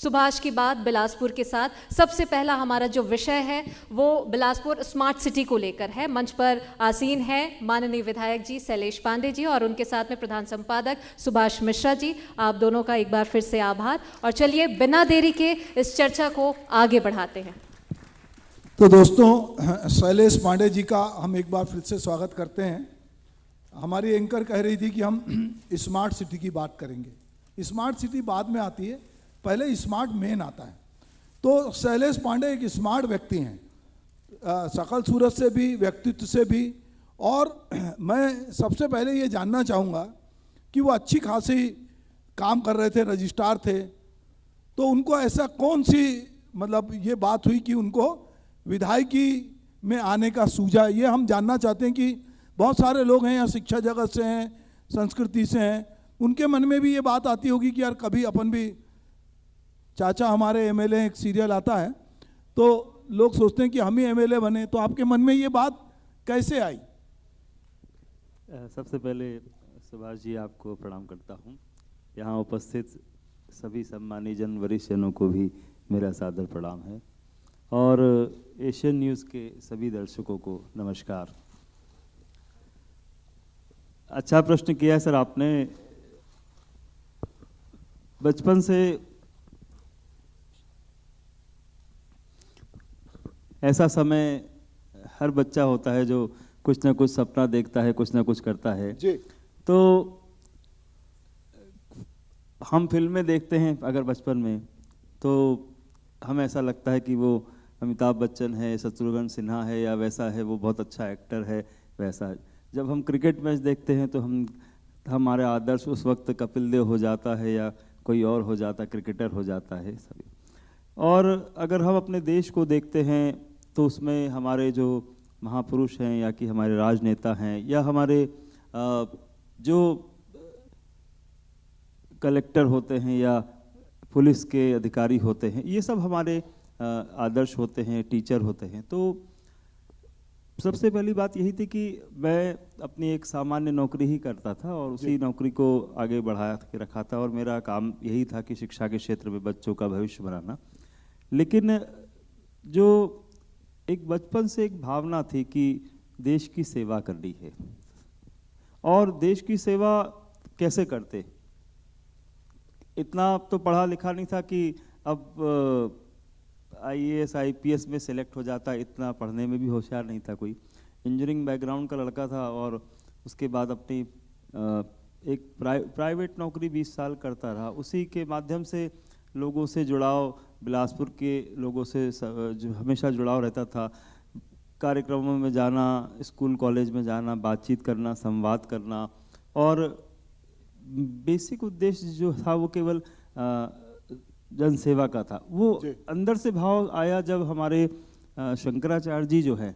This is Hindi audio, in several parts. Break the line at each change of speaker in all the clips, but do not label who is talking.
सुभाष की बात बिलासपुर के साथ। सबसे पहला हमारा जो विषय है वो बिलासपुर स्मार्ट सिटी को लेकर है। मंच पर आसीन है माननीय विधायक जी शैलेश पांडे जी और उनके साथ में प्रधान संपादक सुभाष मिश्रा जी। आप दोनों का एक बार फिर से आभार और चलिए बिना देरी के इस चर्चा को आगे बढ़ाते हैं।
तो दोस्तों, शैलेश पांडे जी का हम एक बार फिर से स्वागत करते हैं। हमारी एंकर कह रही थी कि हम स्मार्ट सिटी की बात करेंगे। स्मार्ट सिटी बाद में आती है, पहले स्मार्ट मैन आता है। तो शैलेश पांडे एक स्मार्ट व्यक्ति हैं, शकल सूरत से भी, व्यक्तित्व से भी। और मैं सबसे पहले ये जानना चाहूँगा कि वो अच्छी खासी काम कर रहे थे, रजिस्ट्रार थे, तो उनको ऐसा कौन सी मतलब ये बात हुई कि उनको विधायकी में आने का सूझा। ये हम जानना चाहते हैं कि बहुत सारे लोग हैं यहाँ शिक्षा जगत से हैं, संस्कृति से हैं, उनके मन में भी ये बात आती होगी कि यार कभी अपन भी, चाचा हमारे एमएलए, एक सीरियल आता है तो लोग सोचते हैं कि हम ही एमएलए बने। तो आपके मन में ये बात कैसे आई?
सबसे पहले सुभाष जी आपको प्रणाम करता हूँ। यहाँ उपस्थित सभी सम्मानीय जन, वरिष्ठ जनों को भी मेरा सादर प्रणाम है और एशियन न्यूज़ के सभी दर्शकों को नमस्कार। अच्छा प्रश्न किया है सर आपने। बचपन से ऐसा समय हर बच्चा होता है जो कुछ ना कुछ सपना देखता है, कुछ ना कुछ करता है जी। तो हम फिल्में देखते हैं अगर बचपन में, तो हमें ऐसा लगता है कि वो अमिताभ बच्चन है, शत्रुघ्न सिन्हा है या वैसा है, वो बहुत अच्छा एक्टर है वैसा है। जब हम क्रिकेट मैच देखते हैं तो हमारे आदर्श उस वक्त कपिल देव हो जाता है या कोई और हो जाता, क्रिकेटर हो जाता है सभी। और अगर हम अपने देश को देखते हैं तो उसमें हमारे जो महापुरुष हैं या कि हमारे राजनेता हैं या हमारे जो कलेक्टर होते हैं या पुलिस के अधिकारी होते हैं, ये सब हमारे आदर्श होते हैं, टीचर होते हैं। तो सबसे पहली बात यही थी कि मैं अपनी एक सामान्य नौकरी ही करता था और उसी नौकरी को आगे बढ़ा के रखा था और मेरा काम यही था कि शिक्षा के क्षेत्र में बच्चों का भविष्य बनाना। लेकिन जो एक बचपन से एक भावना थी कि देश की सेवा करनी है और देश की सेवा कैसे करते, इतना तो पढ़ा लिखा नहीं था कि अब IAS IPS में सेलेक्ट हो जाता, इतना पढ़ने में भी होशियार नहीं था कोई। इंजीनियरिंग बैकग्राउंड का लड़का था और उसके बाद अपनी एक प्राइवेट नौकरी 20 साल करता रहा। उसी के माध्यम से लोगों से जुड़ाव, बिलासपुर के लोगों से जो हमेशा जुड़ाव रहता था। कार्यक्रमों में जाना, स्कूल कॉलेज में जाना, बातचीत करना, संवाद करना और बेसिक उद्देश्य जो था वो केवल जन सेवा का था। वो अंदर से भाव आया जब हमारे शंकराचार्य जी जो हैं,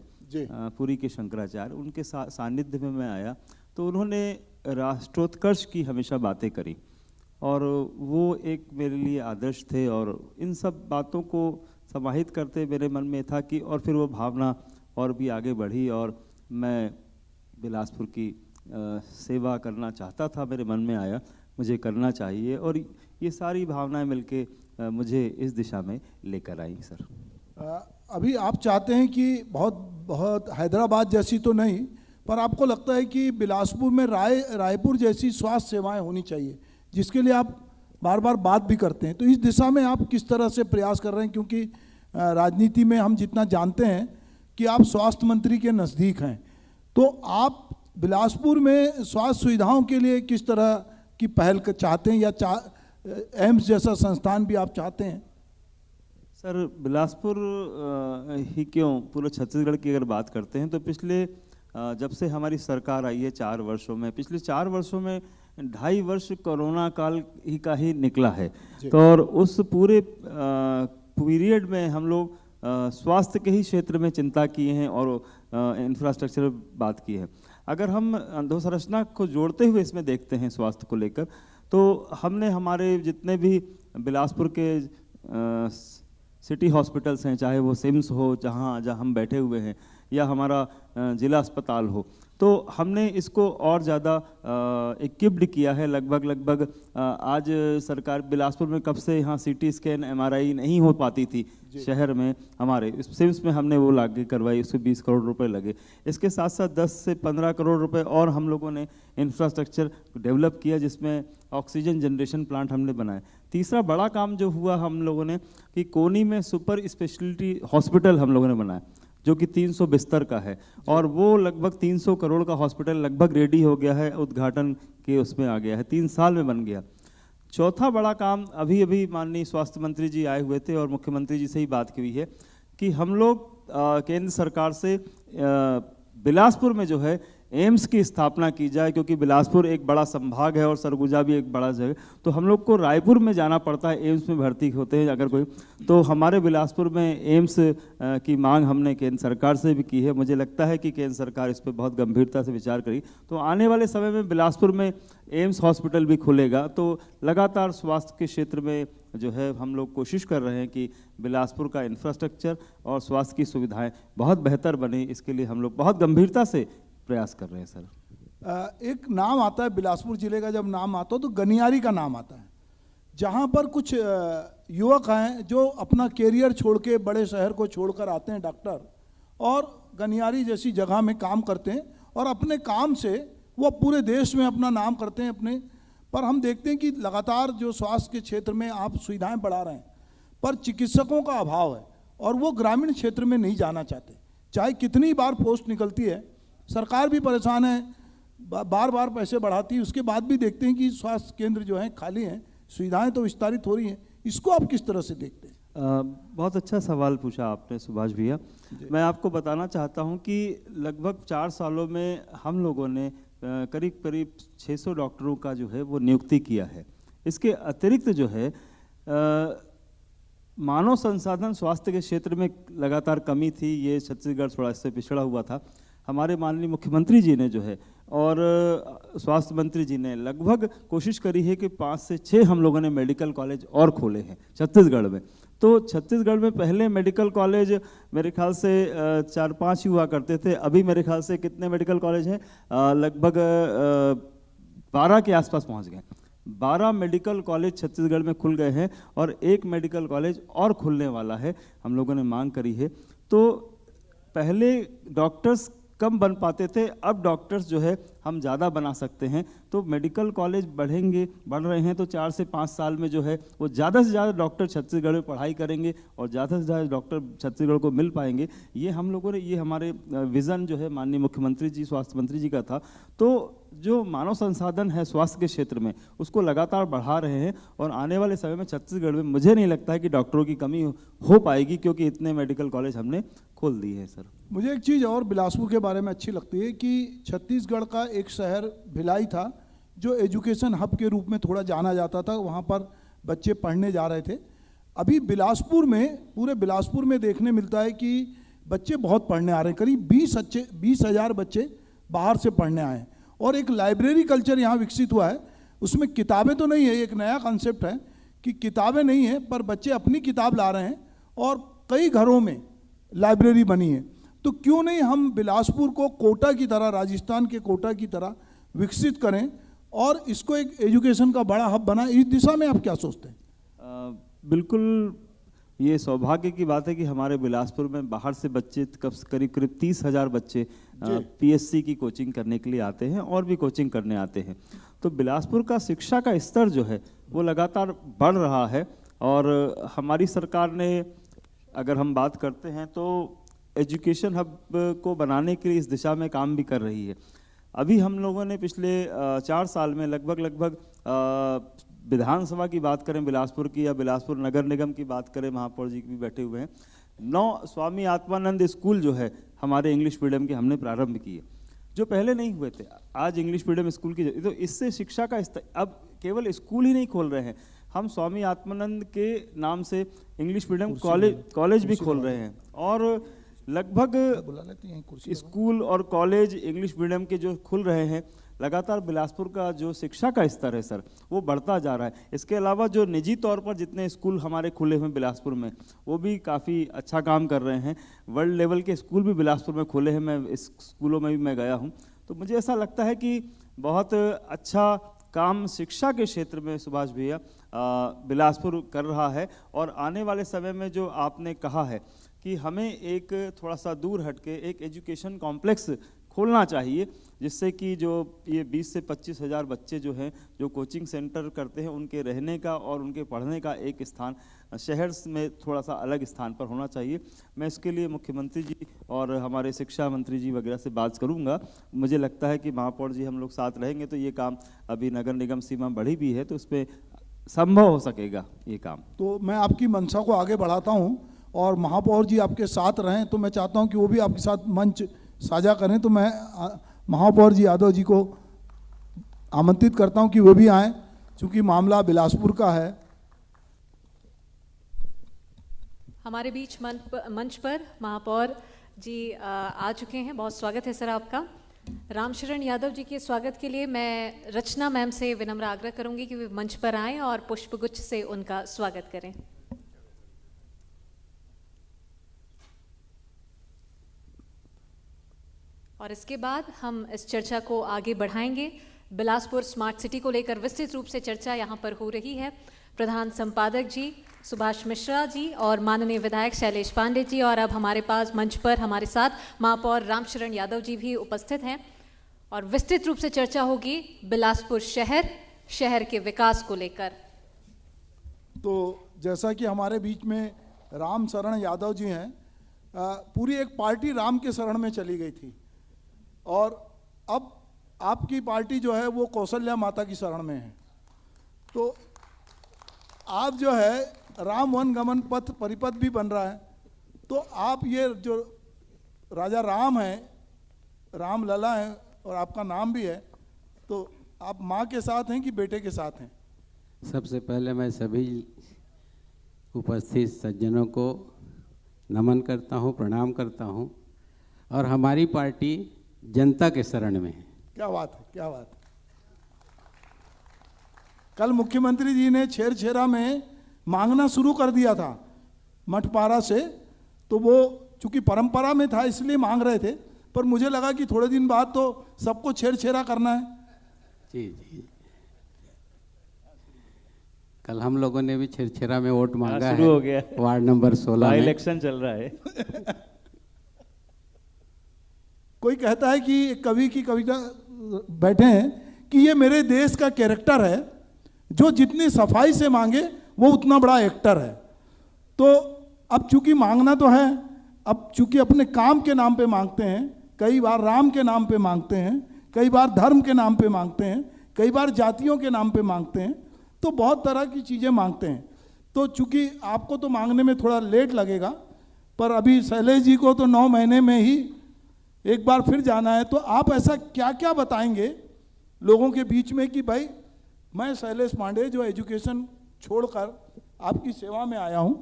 पुरी के शंकराचार्य, उनके सानिध्य में मैं आया तो उन्होंने राष्ट्रोत्कर्ष की हमेशा बातें करी और वो एक मेरे लिए आदर्श थे। और इन सब बातों को समाहित करते मेरे मन में था कि और फिर वो भावना और भी आगे बढ़ी और मैं बिलासपुर की सेवा करना चाहता था। मेरे मन में आया मुझे करना चाहिए और ये सारी भावनाएं मिलके मुझे इस दिशा में लेकर आई सर।
अभी आप चाहते हैं कि बहुत हैदराबाद जैसी तो नहीं, पर आपको लगता है कि बिलासपुर में रायपुर जैसी स्वास्थ्य सेवाएं होनी चाहिए, जिसके लिए आप बार बार बात भी करते हैं। तो इस दिशा में आप किस तरह से प्रयास कर रहे हैं? क्योंकि राजनीति में हम जितना जानते हैं कि आप स्वास्थ्य मंत्री के नज़दीक हैं, तो आप बिलासपुर में स्वास्थ्य सुविधाओं के लिए किस तरह की पहल चाहते हैं या एम्स जैसा संस्थान भी आप चाहते हैं?
सर बिलासपुर ही क्यों, पूरे छत्तीसगढ़ की अगर बात करते हैं तो पिछले जब से हमारी सरकार आई है 4 वर्षों में, पिछले 4 वर्षों में 2.5 वर्ष कोरोना काल ही का ही निकला है। तो और उस पूरे पीरियड में हम लोग स्वास्थ्य के ही क्षेत्र में चिंता किए हैं और इंफ्रास्ट्रक्चर बात की है। अगर हम अधोसंरचना को जोड़ते हुए इसमें देखते हैं स्वास्थ्य को लेकर, तो हमने हमारे जितने भी बिलासपुर के सिटी हॉस्पिटल्स हैं, चाहे वो सिम्स हो जहाँ हम बैठे हुए हैं, या हमारा जिला अस्पताल हो, तो हमने इसको और ज़्यादा इक्विप्ड किया है। लगभग आज सरकार बिलासपुर में कब से यहाँ सीटी स्कैन एमआरआई नहीं हो पाती थी शहर में, हमारे सिम्स में हमने वो लाके करवाई, उससे 20 करोड़ रुपए लगे। इसके साथ साथ 10 से 15 करोड़ रुपए और हम लोगों ने इंफ्रास्ट्रक्चर डेवलप किया, जिसमें ऑक्सीजन जनरेशन प्लांट हमने बनाए। तीसरा बड़ा काम जो हुआ हम लोगों ने कि कोनी में सुपर स्पेशलिटी हॉस्पिटल हम लोगों ने बनाया, जो कि 300 बिस्तर का है, और वो लगभग 300 करोड़ का हॉस्पिटल लगभग रेडी हो गया है, उद्घाटन के उसमें आ गया है, 3 साल में बन गया। चौथा बड़ा काम, अभी माननीय स्वास्थ्य मंत्री जी आए हुए थे और मुख्यमंत्री जी से ही बात की हुई है कि हम लोग केंद्र सरकार से बिलासपुर में जो है एम्स की स्थापना की जाए, क्योंकि बिलासपुर एक बड़ा संभाग है और सरगुजा भी एक बड़ा जगह, तो हम लोग को रायपुर में जाना पड़ता है एम्स में भर्ती होते हैं अगर कोई, तो हमारे बिलासपुर में एम्स की मांग हमने केंद्र सरकार से भी की है। मुझे लगता है कि केंद्र सरकार इस पर बहुत गंभीरता से विचार करेगी, तो आने वाले समय में बिलासपुर में एम्स हॉस्पिटल भी खुलेगा। तो लगातार स्वास्थ्य के क्षेत्र में जो है हम लोग कोशिश कर रहे हैं कि बिलासपुर का इंफ्रास्ट्रक्चर और स्वास्थ्य की सुविधाएं बहुत बेहतर बने, इसके लिए हम लोग बहुत गंभीरता से प्रयास कर रहे हैं सर।
एक नाम आता है बिलासपुर जिले का, जब नाम आता है तो गनियारी का नाम आता है, जहाँ पर कुछ युवक हैं जो अपना कैरियर छोड़ के बड़े शहर को छोड़कर आते हैं डॉक्टर, और गनियारी जैसी जगह में काम करते हैं और अपने काम से वो पूरे देश में अपना नाम करते हैं अपने। पर हम देखते हैं कि लगातार जो स्वास्थ्य के क्षेत्र में आप सुविधाएं बढ़ा रहे हैं, पर चिकित्सकों का अभाव है और वो ग्रामीण क्षेत्र में नहीं जाना चाहते। चाहे कितनी बार पोस्ट निकलती है, सरकार भी परेशान है, बार बार पैसे बढ़ाती है, उसके बाद भी देखते हैं कि स्वास्थ्य केंद्र जो हैं खाली हैं, सुविधाएं तो विस्तारित हो रही हैं। इसको आप किस तरह से देखते हैं?
बहुत अच्छा सवाल पूछा आपने सुभाष भैया। मैं आपको बताना चाहता हूं कि लगभग 4 सालों में हम लोगों ने करीब 600 डॉक्टरों का जो है वो नियुक्ति किया है। इसके अतिरिक्त जो है मानव संसाधन स्वास्थ्य के क्षेत्र में लगातार कमी थी, ये छत्तीसगढ़ थोड़ा इससे पिछड़ा हुआ था। हमारे माननीय मुख्यमंत्री जी ने जो है और स्वास्थ्य मंत्री जी ने लगभग कोशिश करी है कि 5 से 6 हम लोगों ने मेडिकल कॉलेज और खोले हैं छत्तीसगढ़ में। तो छत्तीसगढ़ में पहले मेडिकल कॉलेज मेरे ख्याल से 4-5 ही हुआ करते थे, अभी मेरे ख्याल से कितने मेडिकल कॉलेज हैं, लगभग 12 के आसपास पहुंच गए। 12 मेडिकल कॉलेज छत्तीसगढ़ में खुल गए हैं और 1 मेडिकल कॉलेज और खुलने वाला है, हम लोगों ने मांग करी है। तो पहले डॉक्टर्स कम बन पाते थे, अब डॉक्टर्स जो है हम ज़्यादा बना सकते हैं। तो मेडिकल कॉलेज बढ़ रहे हैं, तो 4 से 5 साल में जो है वो ज़्यादा से ज़्यादा डॉक्टर छत्तीसगढ़ में पढ़ाई करेंगे और ज़्यादा से ज़्यादा डॉक्टर छत्तीसगढ़ को मिल पाएंगे। ये हम लोगों ने, ये हमारे विज़न जो है माननीय मुख्यमंत्री जी, स्वास्थ्य मंत्री जी का था। तो जो मानव संसाधन है स्वास्थ्य के क्षेत्र में उसको लगातार बढ़ा रहे हैं और आने वाले समय में छत्तीसगढ़ में मुझे नहीं लगता है कि डॉक्टरों की कमी हो पाएगी, क्योंकि इतने मेडिकल कॉलेज हमने खोल दिए हैं सर।
मुझे एक चीज़ और बिलासपुर के बारे में अच्छी लगती है कि छत्तीसगढ़ का एक शहर भिलाई था जो एजुकेशन हब के रूप में थोड़ा जाना जाता था, वहाँ पर बच्चे पढ़ने जा रहे थे। अभी बिलासपुर में, पूरे बिलासपुर में देखने मिलता है कि बच्चे बहुत पढ़ने आ रहे हैं, करीब 20,000 बच्चे बाहर से पढ़ने आए हैं और एक लाइब्रेरी कल्चर यहाँ विकसित हुआ है। उसमें किताबें तो नहीं है, एक नया कॉन्सेप्ट है कि किताबें नहीं है पर बच्चे अपनी किताब ला रहे हैं और कई घरों में लाइब्रेरी बनी है। तो क्यों नहीं हम बिलासपुर को कोटा की तरह, राजस्थान के कोटा की तरह विकसित करें और इसको एक एजुकेशन का बड़ा हब बनाएं? इस दिशा में आप क्या सोचते हैं?
बिल्कुल, ये सौभाग्य की बात है कि हमारे बिलासपुर में बाहर से बच्चे करीब 30,000 बच्चे पीएससी की कोचिंग करने के लिए आते हैं और भी कोचिंग करने आते हैं। तो बिलासपुर का शिक्षा का स्तर जो है वो लगातार बढ़ रहा है और हमारी सरकार ने, अगर हम बात करते हैं तो एजुकेशन हब को बनाने के लिए इस दिशा में काम भी कर रही है। अभी हम लोगों ने पिछले 4 साल में लगभग विधानसभा की बात करें बिलासपुर की, या बिलासपुर नगर निगम की बात करें, महापौर जी भी बैठे हुए हैं, 9 स्वामी आत्मानंद स्कूल जो है हमारे इंग्लिश मीडियम के हमने प्रारंभ किए, जो पहले नहीं हुए थे। आज इंग्लिश मीडियम स्कूल की, तो इससे शिक्षा का स्तर, अब केवल स्कूल ही नहीं खोल रहे हैं, हम स्वामी आत्मानंद के नाम से इंग्लिश मीडियम कॉलेज भी खोल रहे हैं और लगभग स्कूल और कॉलेज इंग्लिश मीडियम के जो खुल रहे हैं, लगातार बिलासपुर का जो शिक्षा का स्तर है सर वो बढ़ता जा रहा है। इसके अलावा जो निजी तौर पर जितने स्कूल हमारे खुले हुए हैं बिलासपुर में, वो भी काफ़ी अच्छा काम कर रहे हैं। वर्ल्ड लेवल के स्कूल भी बिलासपुर में खुले हैं, मैं इस स्कूलों में भी मैं गया हूँ। तो मुझे ऐसा लगता है कि बहुत अच्छा काम शिक्षा के क्षेत्र में सुभाष भैया बिलासपुर कर रहा है। और आने वाले समय में जो आपने कहा है कि हमें एक थोड़ा सा दूर हटके एक एजुकेशन कॉम्प्लेक्स खोलना चाहिए, जिससे कि जो ये 20 से 25 हज़ार बच्चे जो हैं जो कोचिंग सेंटर करते हैं, उनके रहने का और उनके पढ़ने का एक स्थान शहर में थोड़ा सा अलग स्थान पर होना चाहिए। मैं इसके लिए मुख्यमंत्री जी और हमारे शिक्षा मंत्री जी वगैरह से बात करूंगा। मुझे लगता है कि महापौर जी हम लोग साथ रहेंगे तो ये काम, अभी नगर निगम सीमा बढ़ी भी है तो उस पर संभव हो सकेगा ये काम।
तो मैं आपकी मंशा को आगे बढ़ाता हूं और महापौर जी आपके साथ रहें, तो मैं चाहता हूं कि वो भी आपके साथ मंच साझा करें। तो मैं महापौर जी यादव जी को आमंत्रित करता हूं कि वो भी आएँ, चूँकि मामला बिलासपुर का है।
हमारे बीच मंच पर महापौर जी आ चुके हैं। बहुत स्वागत है सर आपका। रामशरण यादव जी के स्वागत के लिए मैं रचना मैम से विनम्र आग्रह करूंगी कि वे मंच पर आएं और पुष्पगुच्छ से उनका स्वागत करें। और इसके बाद हम इस चर्चा को आगे बढ़ाएंगे। बिलासपुर स्मार्ट सिटी को लेकर विस्तृत रूप से चर्चा यहाँ पर हो रही है। प्रधान संपादक जी सुभाष मिश्रा जी और माननीय विधायक शैलेश पांडे जी, और अब हमारे पास मंच पर हमारे साथ महापौर रामशरण यादव जी भी उपस्थित हैं और विस्तृत रूप से चर्चा होगी बिलासपुर शहर के विकास को लेकर।
तो जैसा कि हमारे बीच में रामशरण यादव जी हैं, पूरी एक पार्टी राम के शरण में चली गई थी और अब आपकी पार्टी जो है वो कौशल्या माता की शरण में है। तो आप जो है राम वन गमन पथ परिपथ भी बन रहा है, तो आप ये जो राजा राम हैं, राम लला हैं और आपका नाम भी है, तो आप माँ के साथ हैं कि बेटे के साथ हैं?
सबसे पहले मैं सभी उपस्थित सज्जनों को नमन करता हूँ, प्रणाम करता हूँ। और हमारी पार्टी जनता के शरण में है।
क्या बात है, क्या बात है। कल मुख्यमंत्री जी ने छेरछेरा में मांगना शुरू कर दिया था मठपारा से, तो वो चूंकि परंपरा में था इसलिए मांग रहे थे, पर मुझे लगा कि थोड़े दिन बाद तो सबको छेरछेरा करना है।
जी जी, कल हम लोगों ने भी छेरछेरा में वोट मांगा है।
शुरू हो गया,
वार्ड नंबर 16 में
इलेक्शन चल रहा है।
कोई कहता है कि कवि की कविता बैठे हैं कि ये मेरे देश का कैरेक्टर है, जो जितनी सफाई से मांगे वो उतना बड़ा एक्टर है। तो अब चूंकि मांगना तो है, अब चूंकि अपने काम के नाम पे मांगते हैं, कई बार राम के नाम पे मांगते हैं, कई बार धर्म के नाम पे मांगते हैं, कई बार जातियों के नाम पे मांगते हैं, तो बहुत तरह की चीज़ें मांगते हैं। तो चूंकि आपको तो मांगने में थोड़ा लेट लगेगा, पर अभी शैलेश जी को तो 9 महीने में ही एक बार फिर जाना है। तो आप ऐसा क्या क्या बताएंगे लोगों के बीच में कि भाई मैं शैलेश पांडे जो एजुकेशन छोड़कर आपकी सेवा में आया हूं,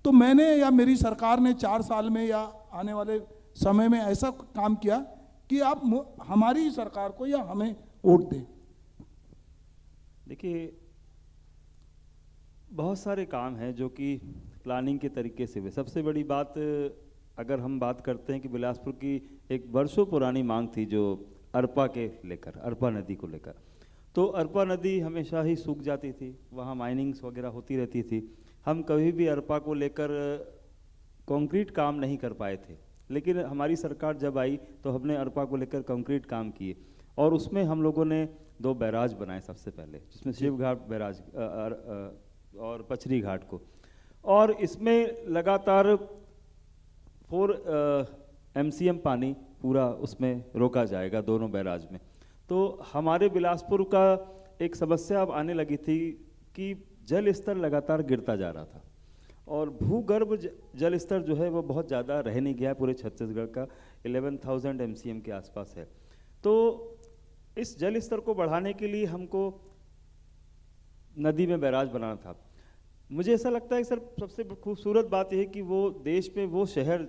तो मैंने या मेरी सरकार ने 4 साल में या आने वाले समय में ऐसा काम किया कि आप हमारी सरकार को या हमें वोट दें?
देखिए, बहुत सारे काम हैं जो कि प्लानिंग के तरीके से हुए। सबसे बड़ी बात, अगर हम बात करते हैं कि बिलासपुर की एक वर्षों पुरानी मांग थी जो अरपा के लेकर, अरपा नदी को लेकर, तो अरपा नदी हमेशा ही सूख जाती थी, वहाँ माइनिंग्स वगैरह होती रहती थी। हम कभी भी अरपा को लेकर कंक्रीट काम नहीं कर पाए थे, लेकिन हमारी सरकार जब आई तो हमने अरपा को लेकर कंक्रीट काम किए और उसमें हम लोगों ने 2 बैराज बनाए सबसे पहले, जिसमें शिव घाट बैराज और पचरी घाट को, और इसमें लगातार 4 MCM पानी पूरा उसमें रोका जाएगा दोनों बैराज में। तो हमारे बिलासपुर का एक समस्या अब आने लगी थी कि जल स्तर लगातार गिरता जा रहा था और भूगर्भ जल स्तर जो है वो बहुत ज़्यादा रह नहीं गया है। पूरे छत्तीसगढ़ का 11,000 MCM के आसपास है। तो इस जल स्तर को बढ़ाने के लिए हमको नदी में बैराज बनाना था। मुझे ऐसा लगता है सर, सबसे खूबसूरत बात यह है कि वो देश में वो शहर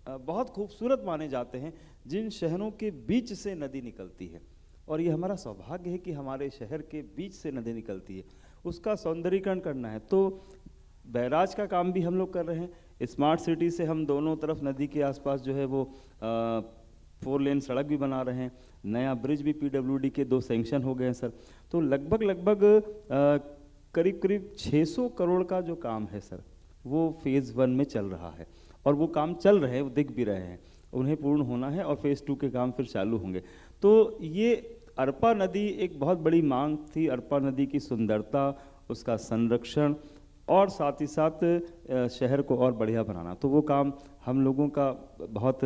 बहुत खूबसूरत माने जाते हैं जिन शहरों के बीच से नदी निकलती है, और ये हमारा सौभाग्य है कि हमारे शहर के बीच से नदी निकलती है। उसका सौंदर्यीकरण करना है, तो बैराज का काम भी हम लोग कर रहे हैं। स्मार्ट सिटी से हम दोनों तरफ नदी के आसपास जो है वो 4 लेन सड़क भी बना रहे हैं, नया ब्रिज भी PWD के 2 सैंक्शन हो गए हैं सर। तो लगभग करीब 600 करोड़ का जो काम है सर, वो फेज़ 1 में चल रहा है और वो काम चल रहे हैं, वो दिख भी रहे हैं, उन्हें पूर्ण होना है और फेज़ 2 के काम फिर चालू होंगे। तो ये अरपा नदी एक बहुत बड़ी मांग थी, अरपा नदी की सुंदरता, उसका संरक्षण और साथ ही साथ शहर को और बढ़िया बनाना, तो वो काम हम लोगों का बहुत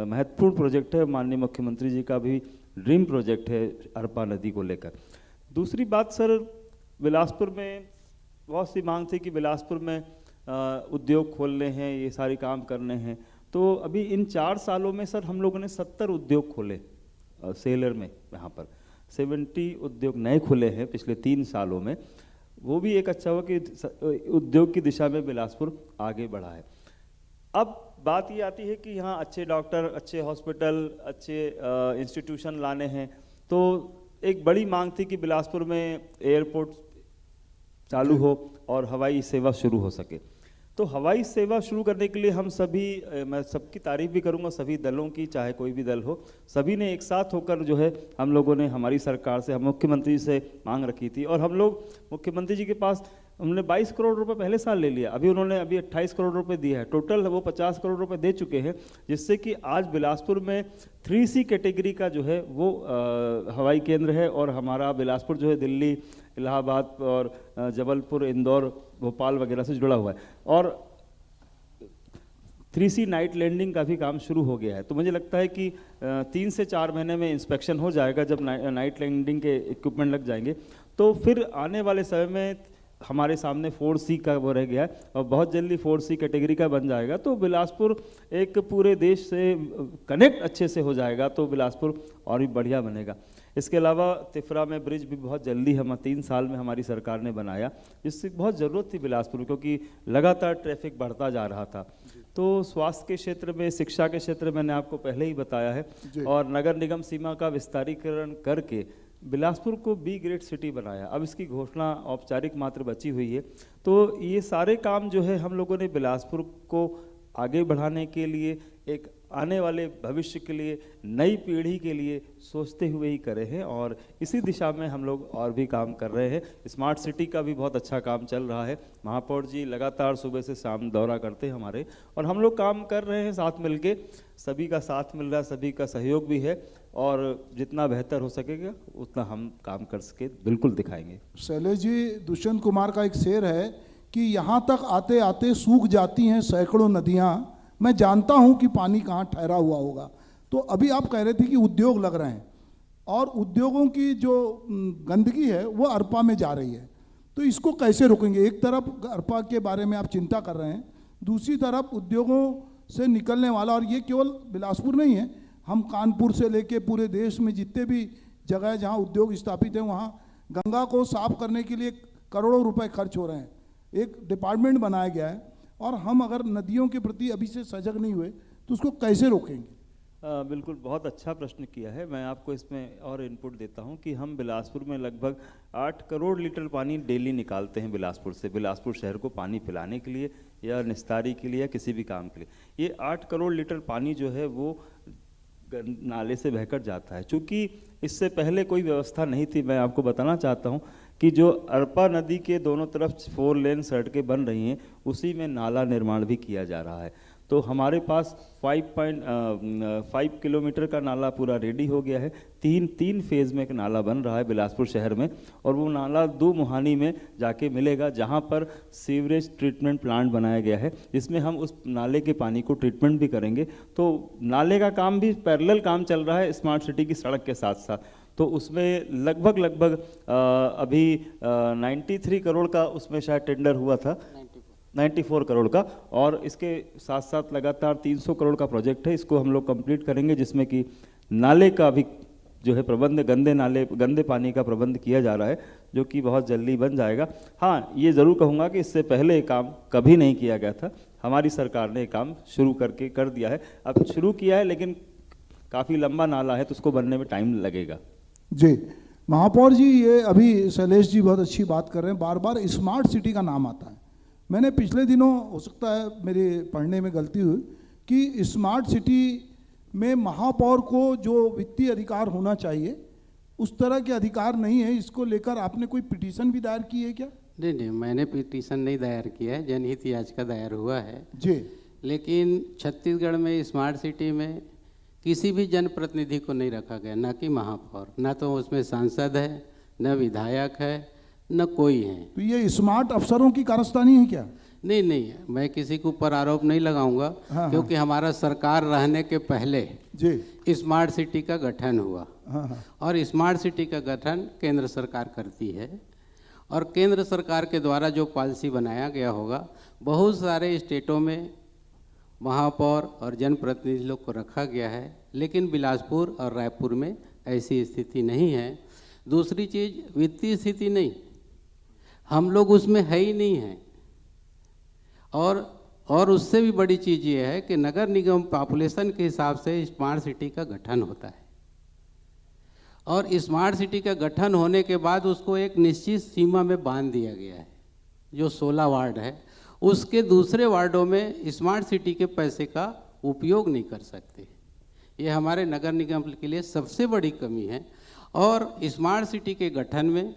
महत्वपूर्ण प्रोजेक्ट है। माननीय मुख्यमंत्री जी का भी ड्रीम प्रोजेक्ट है अरपा नदी को लेकर। दूसरी बात सर, बिलासपुर में बहुत सी मांग थी कि बिलासपुर में उद्योग खोलने हैं, ये सारे काम करने हैं। तो अभी इन 4 सालों में सर हम लोगों ने 70 उद्योग खोले सेलर में, यहाँ पर 70 उद्योग नए खुले हैं पिछले 3 सालों में। वो भी एक अच्छा हुआ कि उद्योग की दिशा में बिलासपुर आगे बढ़ा है। अब बात ये आती है कि यहाँ अच्छे डॉक्टर, अच्छे हॉस्पिटल, अच्छे इंस्टीट्यूशन लाने हैं। तो एक बड़ी मांग थी कि बिलासपुर में एयरपोर्ट चालू हो और हवाई सेवा शुरू हो सके। तो हवाई सेवा शुरू करने के लिए हम सभी, मैं सबकी तारीफ भी करूंगा, सभी दलों की, चाहे कोई भी दल हो, सभी ने एक साथ होकर जो है हम लोगों ने हमारी सरकार से, हम मुख्यमंत्री से मांग रखी थी और हम लोग मुख्यमंत्री जी के पास हमने 22 करोड़ रुपए पहले साल ले लिया, उन्होंने 28 करोड़ रुपए दिया है, टोटल वो 50 करोड़ रुपए दे चुके हैं, जिससे कि आज बिलासपुर में 3C कैटेगरी का जो है वो हवाई केंद्र है और हमारा बिलासपुर जो है दिल्ली, इलाहाबाद और जबलपुर, इंदौर, भोपाल वगैरह से जुड़ा हुआ है और 3C नाइट लैंडिंग का भी काम शुरू हो गया है। तो मुझे लगता है कि 3 से 4 महीने में इंस्पेक्शन हो जाएगा। जब नाइट लैंडिंग के इक्विपमेंट लग जाएंगे तो फिर आने वाले समय में हमारे सामने 4C का वो रह गया है और बहुत जल्दी 4C कैटेगरी का बन जाएगा। तो बिलासपुर एक पूरे देश से कनेक्ट अच्छे से हो जाएगा, तो बिलासपुर और भी बढ़िया बनेगा। इसके अलावा तिफरा में ब्रिज भी बहुत जल्दी हम 3 साल में हमारी सरकार ने बनाया, जिससे बहुत ज़रूरत थी बिलासपुर, क्योंकि लगातार ट्रैफिक बढ़ता जा रहा था। तो स्वास्थ्य के क्षेत्र में, शिक्षा के क्षेत्र में मैंने आपको पहले ही बताया है और नगर निगम सीमा का विस्तारीकरण करके बिलासपुर को B ग्रेड सिटी बनाया। अब इसकी घोषणा औपचारिक मात्र बची हुई है। तो ये सारे काम जो है हम लोगों ने बिलासपुर को आगे बढ़ाने के लिए, एक आने वाले भविष्य के लिए, नई पीढ़ी के लिए सोचते हुए ही करे हैं और इसी दिशा में हम लोग और भी काम कर रहे हैं। स्मार्ट सिटी का भी बहुत अच्छा काम चल रहा है। महापौर जी लगातार सुबह से शाम दौरा करते हैं हमारे और हम लोग काम कर रहे हैं साथ मिलके। सभी का साथ मिल रहा है, सभी का सहयोग भी है और जितना बेहतर हो सकेगा उतना हम काम कर सके बिल्कुल दिखाएंगे।
शैलेश जी, दुष्यंत कुमार का एक शेर है कि यहाँ तक आते आते सूख जाती हैं सैकड़ों नदियाँ, मैं जानता हूँ कि पानी कहाँ ठहरा हुआ होगा। तो अभी आप कह रहे थे कि उद्योग लग रहे हैं और उद्योगों की जो गंदगी है वो अरपा में जा रही है, तो इसको कैसे रोकेंगे? एक तरफ अरपा के बारे में आप चिंता कर रहे हैं, दूसरी तरफ उद्योगों से निकलने वाला, और ये केवल बिलासपुर नहीं है, हम कानपुर से लेके पूरे देश में जितने भी जगह जहाँ उद्योग स्थापित हैं वहाँ गंगा को साफ करने के लिए करोड़ों रुपए खर्च हो रहे हैं। एक डिपार्टमेंट बनाया गया है और हम अगर नदियों के प्रति अभी से सजग नहीं हुए तो उसको कैसे रोकेंगे?
बिल्कुल, बहुत अच्छा प्रश्न किया है। मैं आपको इसमें और इनपुट देता हूं कि हम बिलासपुर में लगभग 8 करोड़ लीटर पानी डेली निकालते हैं बिलासपुर से, बिलासपुर शहर को पानी पिलाने के लिए या निस्तारी के लिए या किसी भी काम के लिए। ये 8 करोड़ लीटर पानी जो है वो नाले से बहकर जाता है। चूँकि इससे पहले कोई व्यवस्था नहीं थी, मैं आपको बताना चाहता हूँ कि जो अरपा नदी के दोनों तरफ 4 लेन सड़कें बन रही हैं, उसी में नाला निर्माण भी किया जा रहा है। तो हमारे पास 5 किलोमीटर का नाला पूरा रेडी हो गया है। तीन फेज़ में एक नाला बन रहा है बिलासपुर शहर में और वो नाला 2 मुहानी में जाके मिलेगा, जहाँ पर सीवरेज ट्रीटमेंट प्लांट बनाया गया है, जिसमें हम उस नाले के पानी को ट्रीटमेंट भी करेंगे। तो नाले का काम भी पैरेलल काम चल रहा है स्मार्ट सिटी की सड़क के साथ साथ। तो उसमें लगभग अभी 93 करोड़ का उसमें शायद टेंडर हुआ था, 94 करोड़ का, और इसके साथ साथ लगातार 300 करोड़ का प्रोजेक्ट है। इसको हम लोग कंप्लीट करेंगे, जिसमें कि नाले का भी जो है प्रबंध, गंदे पानी का प्रबंध किया जा रहा है, जो कि बहुत जल्दी बन जाएगा। हाँ, ये ज़रूर कहूँगा कि इससे पहले ये काम कभी नहीं किया गया था। हमारी सरकार ने ये काम शुरू कर दिया है। अब शुरू किया है, लेकिन काफ़ी लंबा नाला है तो उसको बनने में टाइम लगेगा।
जी महापौर जी, ये अभी शैलेश जी बहुत अच्छी बात कर रहे हैं, बार बार स्मार्ट सिटी का नाम आता है। मैंने पिछले दिनों, हो सकता है मेरे पढ़ने में गलती हुई, कि स्मार्ट सिटी में महापौर को जो वित्तीय अधिकार होना चाहिए उस तरह के अधिकार नहीं है। इसको लेकर आपने कोई पिटीशन भी दायर की है क्या?
नहीं, मैंने पिटीशन नहीं दायर किया है, जनहित याचिका दायर हुआ है
जी।
लेकिन छत्तीसगढ़ में स्मार्ट सिटी में किसी भी जनप्रतिनिधि को नहीं रखा गया, ना कि महापौर, ना तो उसमें सांसद है, न विधायक है, न कोई है।
तो ये स्मार्ट अफसरों की कारस्तानी है क्या?
नहीं, मैं किसी के ऊपर आरोप नहीं लगाऊंगा।
हाँ,
क्योंकि हमारा सरकार रहने के पहले
जी
स्मार्ट सिटी का गठन हुआ।
हाँ।
और स्मार्ट सिटी का गठन केंद्र सरकार करती है और केंद्र सरकार के द्वारा जो पॉलिसी बनाया गया होगा, बहुत सारे स्टेटों में महापौर और जनप्रतिनिधि लोग को रखा गया है, लेकिन बिलासपुर और रायपुर में ऐसी स्थिति नहीं है। दूसरी चीज़, वित्तीय स्थिति नहीं, हम लोग उसमें है ही नहीं हैं। और उससे भी बड़ी चीज़ ये है कि नगर निगम पॉपुलेशन के हिसाब से स्मार्ट सिटी का गठन होता है और स्मार्ट सिटी का गठन होने के बाद उसको एक निश्चित सीमा में बांध दिया गया है। जो 16 वार्ड है उसके दूसरे वार्डों में स्मार्ट सिटी के पैसे का उपयोग नहीं कर सकते। ये हमारे नगर निगम के लिए सबसे बड़ी कमी है। और स्मार्ट सिटी के गठन में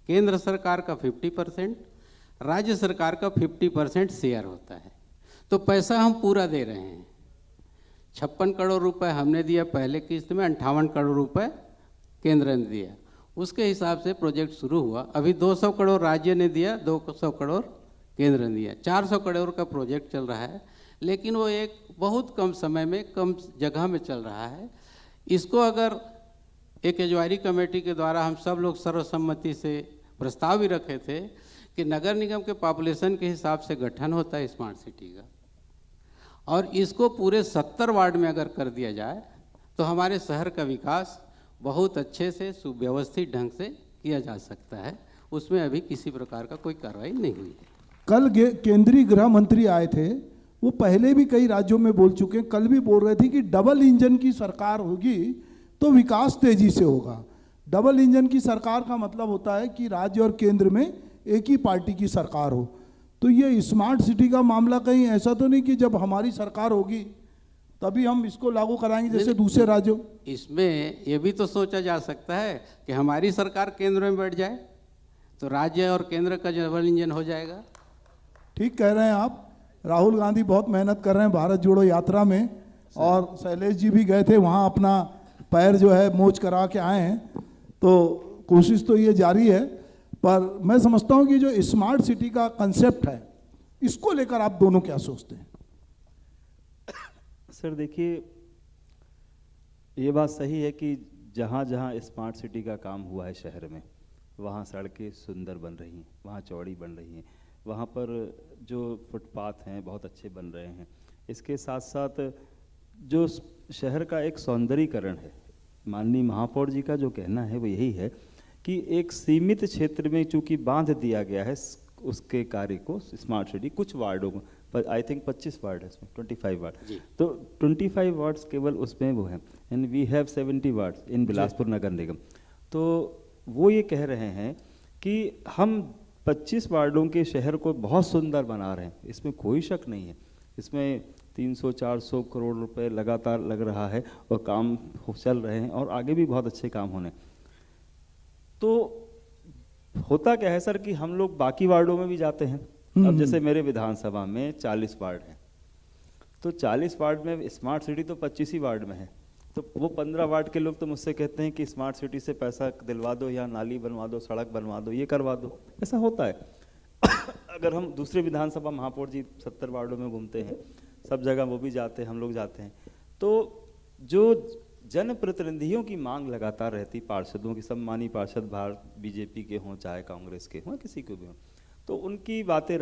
केंद्र सरकार का 50%, राज्य सरकार का 50% शेयर होता है। तो पैसा हम पूरा दे रहे हैं। 56 करोड़ रुपए हमने दिया पहले किस्त में, 58 करोड़ रुपए केंद्र ने दिया। उसके हिसाब से प्रोजेक्ट शुरू हुआ। अभी 200 करोड़ राज्य ने दिया, 200 करोड़ केंद्र ने दिया, 400 करोड़ का प्रोजेक्ट चल रहा है। लेकिन वो एक बहुत कम समय में, कम जगह में चल रहा है। इसको अगर एक एजवायरी कमेटी के द्वारा हम सब लोग सर्वसम्मति से प्रस्ताव भी रखे थे कि नगर निगम के पॉपुलेशन के हिसाब से गठन होता है स्मार्ट सिटी का, और इसको पूरे 70 वार्ड में अगर कर दिया जाए तो हमारे शहर का विकास बहुत अच्छे से सुव्यवस्थित ढंग से किया जा सकता है। उसमें अभी किसी प्रकार का कोई कार्रवाई नहीं हुई है।
कल केंद्रीय गृह मंत्री आए थे, वो पहले भी कई राज्यों में बोल चुके हैं, कल भी बोल रहे थे कि डबल इंजन की सरकार होगी तो विकास तेजी से होगा। डबल इंजन की सरकार का मतलब होता है कि राज्य और केंद्र में एक ही पार्टी की सरकार हो। तो ये स्मार्ट सिटी का मामला कहीं ऐसा तो नहीं कि जब हमारी सरकार होगी तभी हम इसको लागू कराएंगे जैसे दूसरे राज्यों?
इसमें ये भी तो सोचा जा सकता है कि हमारी सरकार केंद्र में बैठ जाए तो राज्य और केंद्र का डबल इंजन हो जाएगा।
ठीक कह रहे हैं आप। राहुल गांधी बहुत मेहनत कर रहे हैं भारत जोड़ो यात्रा में, और शैलेश जी भी गए थे वहाँ, अपना पैर जो है मोच करा के आए हैं। तो कोशिश तो ये जारी है। पर मैं समझता हूँ कि जो स्मार्ट सिटी का कंसेप्ट है, इसको लेकर आप दोनों क्या सोचते हैं?
सर देखिए, ये बात सही है कि जहाँ जहाँ स्मार्ट सिटी का काम हुआ है शहर में, वहाँ सड़कें सुंदर बन रही हैं, वहाँ चौड़ी बन रही हैं, वहाँ पर जो फुटपाथ हैं बहुत अच्छे बन रहे हैं। इसके साथ साथ जो शहर का एक सौंदर्यीकरण है, माननीय महापौर जी का जो कहना है वो यही है कि एक सीमित क्षेत्र में चूंकि बांध दिया गया है उसके कार्य को स्मार्ट सिटी, कुछ वार्डों में, पर आई थिंक 25 वार्ड है इसमें, 25 वार्ड, तो 25 वार्ड्स केवल उसमें वो हैं, एंड वी हैव 70 वार्ड्स इन बिलासपुर नगर निगम। तो वो ये कह रहे हैं कि हम 25 वार्डों के शहर को बहुत सुंदर बना रहे हैं, इसमें कोई शक नहीं है। इसमें 300-400 करोड़ रुपए लगातार लग रहा है और काम चल रहे हैं और आगे भी बहुत अच्छे काम होने। तो होता क्या है सर कि हम लोग बाकी वार्डों में भी जाते हैं। अब जैसे मेरे विधानसभा में 40 वार्ड हैं, तो 40 वार्ड में स्मार्ट सिटी तो 25 ही वार्ड में है। तो वो 15 वार्ड के लोग तो मुझसे कहते हैं कि स्मार्ट सिटी से पैसा दिलवा दो, या नाली बनवा दो, सड़क बनवा दो, ये करवा दो। ऐसा होता है। अगर हम दूसरे विधानसभा महापौर जी 70 वार्डों में घूमते हैं, सब जगह वो भी जाते हैं, हम लोग जाते हैं, तो जो जनप्रतिनिधियों की मांग लगातार रहती, पार्षदों की, सम्मानीय पार्षद बाहर बीजेपी के हों चाहे कांग्रेस के हों, किसी को भी हों, तो उनकी बातें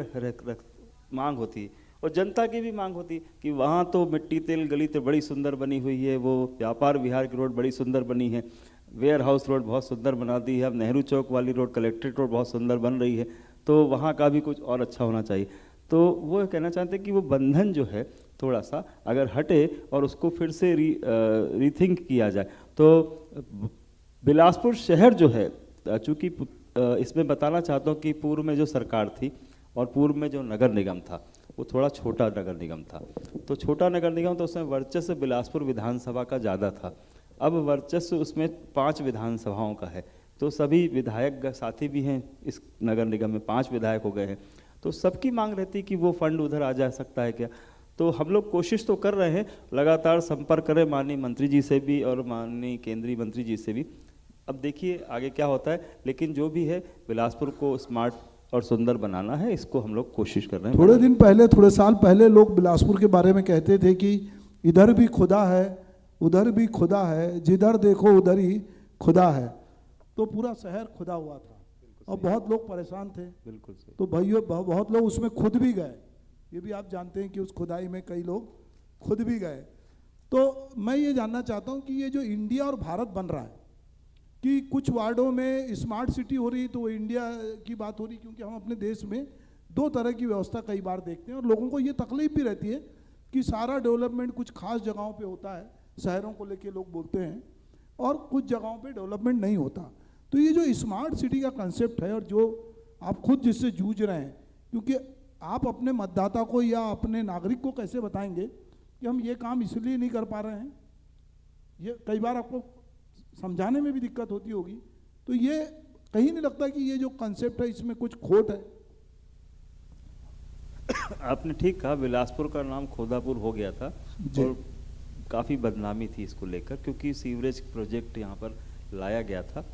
मांग होती, और जनता की भी मांग होती कि वहाँ तो मिट्टी तेल गली तो बड़ी सुंदर बनी हुई है, वो व्यापार विहार की रोड बड़ी सुंदर बनी है, वेयर हाउस रोड बहुत सुंदर बना दी है, अब नेहरू चौक वाली रोड, कलेक्ट्रेट रोड बहुत सुंदर बन रही है, तो वहाँ का भी कुछ और अच्छा होना चाहिए। तो वो कहना चाहते हैं कि वो बंधन जो है थोड़ा सा अगर हटे और उसको फिर से रीथिंक किया जाए, तो बिलासपुर शहर जो है, चूँकि इसमें बताना चाहता हूँ कि पूर्व में जो सरकार थी और पूर्व में जो नगर निगम था, वो थोड़ा छोटा नगर निगम था। तो छोटा नगर निगम तो उसमें वर्चस्व बिलासपुर विधानसभा का ज़्यादा था। अब वर्चस्व उसमें 5 विधानसभाओं का है, तो सभी विधायक साथी भी हैं इस नगर निगम में, 5 विधायक हो गए हैं। तो सबकी मांग रहती कि वो फंड उधर आ जा सकता है क्या। तो हम लोग कोशिश तो कर रहे हैं, लगातार संपर्क करें माननीय मंत्री जी से भी और माननीय केंद्रीय मंत्री जी से भी। अब देखिए आगे क्या होता है, लेकिन जो भी है बिलासपुर को स्मार्ट और सुंदर बनाना है, इसको हम लोग कोशिश कर रहे हैं।
थोड़े दिन पहले, थोड़े साल पहले लोग बिलासपुर के बारे में कहते थे कि इधर भी खुदा है, उधर भी खुदा है, जिधर देखो उधर ही खुदा है। तो पूरा शहर खुदा हुआ था और बहुत लोग परेशान थे।
बिल्कुल सही।
तो भाइयों बहुत लोग उसमें खुद भी गए, ये भी आप जानते हैं कि उस खुदाई में कई लोग खुद भी गए। तो मैं ये जानना चाहता हूँ कि ये जो इंडिया और भारत बन रहा है, कि कुछ वार्डों में स्मार्ट सिटी हो रही, तो वो इंडिया की बात हो रही, क्योंकि हम अपने देश में 2 तरह की व्यवस्था कई बार देखते हैं और लोगों को ये तकलीफ भी रहती है कि सारा डेवलपमेंट कुछ खास जगहों पे होता है, शहरों को लेके लोग बोलते हैं, और कुछ जगहों पे डेवलपमेंट नहीं होता। तो ये जो स्मार्ट सिटी का कंसेप्ट है और जो आप खुद जिससे जूझ रहे हैं, क्योंकि आप अपने मतदाता को या अपने नागरिक को कैसे बताएंगे कि हम ये काम इसलिए नहीं कर पा रहे हैं, ये कई बार आपको समझाने में भी दिक्कत होती होगी। तो ये कहीं नहीं लगता कि ये जो कंसेप्ट है इसमें कुछ खोट है?
आपने ठीक कहा, बिलासपुर का नाम खोदापुर हो गया था और काफ़ी बदनामी थी इसको लेकर, क्योंकि सीवरेज प्रोजेक्ट यहाँ पर लाया गया था